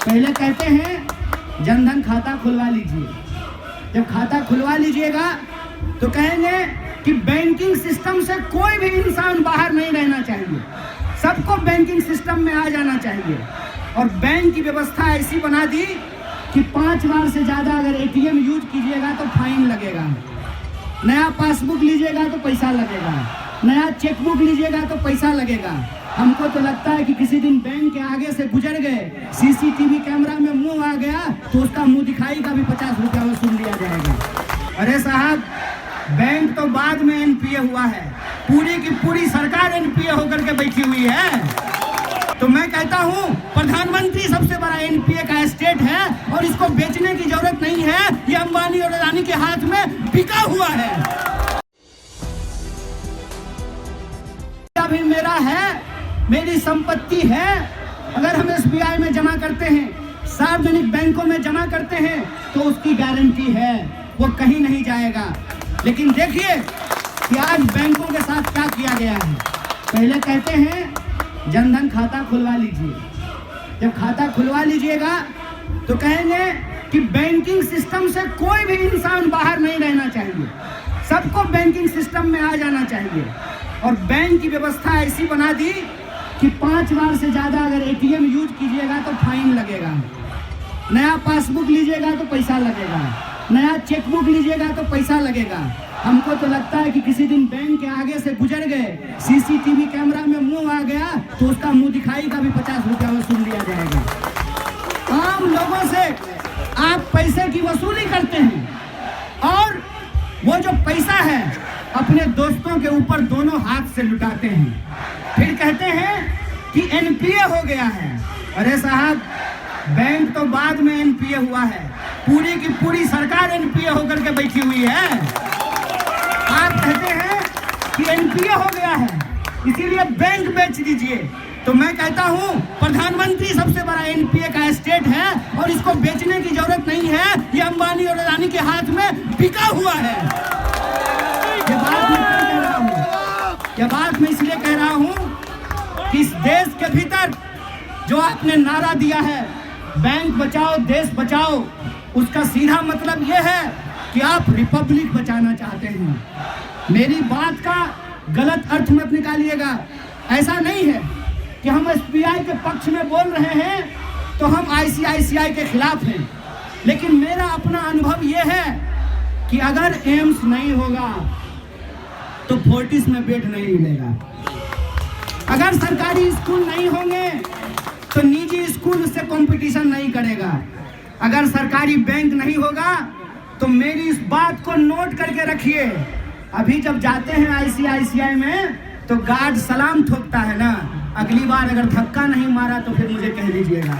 पहले कहते हैं जनधन खाता खुलवा लीजिए। जब खाता खुलवा लीजिएगा तो कहेंगे कि बैंकिंग सिस्टम से कोई भी इंसान बाहर नहीं रहना चाहिए, सबको बैंकिंग सिस्टम में आ जाना चाहिए। और बैंक की व्यवस्था ऐसी बना दी कि 5 बार से ज़्यादा अगर एटीएम यूज कीजिएगा तो फाइन लगेगा, नया पासबुक लीजिएगा तो पैसा लगेगा, नया चेकबुक लीजिएगा तो पैसा लगेगा। हमको तो लगता है कि किसी दिन बैंक के आगे से गुजर गए, सीसीटीवी कैमरा में मुंह आ गया तो उसका मुंह दिखाई का भी 50 रुपया वसूल लिया जाएगा। अरे साहब, बैंक तो बाद में एनपीए हुआ है, पूरी की पूरी सरकार एनपीए होकर के बैठी हुई है। तो मैं कहता हूँ प्रधानमंत्री सबसे बड़ा एनपीए का एस्टेट है और इसको बेचने की जरूरत नहीं है, ये अंबानी और अडानी के हाथ में बिका हुआ है। अभी मेरा है, मेरी संपत्ति है। अगर हम एसबीआई में जमा करते हैं, सार्वजनिक बैंकों में जमा करते हैं तो उसकी गारंटी है, वो कहीं नहीं जाएगा। लेकिन देखिए कि आज बैंकों के साथ क्या किया गया है। पहले कहते हैं जनधन खाता खुलवा लीजिए। जब खाता खुलवा लीजिएगा तो कहेंगे कि बैंकिंग सिस्टम से कोई भी इंसान बाहर नहीं रहना चाहिए, सबको बैंकिंग सिस्टम में आ जाना चाहिए। और बैंक की व्यवस्था ऐसी बना दी कि 5 बार से ज़्यादा अगर एटीएम यूज कीजिएगा तो फाइन लगेगा, नया पासबुक लीजिएगा तो पैसा लगेगा, नया चेकबुक लीजिएगा तो पैसा लगेगा। हमको तो लगता है कि किसी दिन बैंक के आगे से गुजर गए, सीसीटीवी कैमरा में मुंह आ गया तो उसका मुंह दिखाई का भी 50 रुपया वसूल लिया जाएगा। आम लोगों से आप पैसे की वसूली करते हैं और वो जो पैसा है अपने दोस्तों के ऊपर दोनों हाथ से लुटाते हैं। फिर कहते हैं कि एनपीए हो गया है। अरे साहब, बैंक तो बाद में एनपीए हुआ है, पूरी की पूरी सरकार एनपीए होकर के बैठी हुई है। आप कहते हैं कि एनपीए हो गया है इसीलिए बैंक बेच दीजिए। तो मैं कहता हूं प्रधानमंत्री सबसे बड़ा एनपीए का एस्टेट है और इसको बेचने की जरूरत नहीं है, ये अंबानी और अडानी के हाथ में बिका हुआ है। ये बात मैं इसलिए कह रहा हूं कि इस देश के भीतर जो आपने नारा दिया है बैंक बचाओ देश बचाओ, उसका सीधा मतलब यह है कि आप रिपब्लिक बचाना चाहते हैं। मेरी बात का गलत अर्थ मत निकालिएगा। ऐसा नहीं है कि हम एसबीआई के पक्ष में बोल रहे हैं तो हम आईसीआईसीआई के खिलाफ हैं। लेकिन मेरा अपना अनुभव यह है कि अगर एम्स नहीं होगा तो फोर्टिस में बेड नहीं मिलेगा, अगर सरकारी स्कूल नहीं होंगे तो निजी स्कूल से कंपटीशन नहीं करेगा, अगर सरकारी बैंक नहीं होगा तो मेरी इस बात को नोट करके रखिए। अभी जब जाते हैं आईसीआईसीआई में तो गार्ड सलाम ठोकता है ना, अगली बार अगर धक्का नहीं मारा तो फिर मुझे कह दीजिएगा।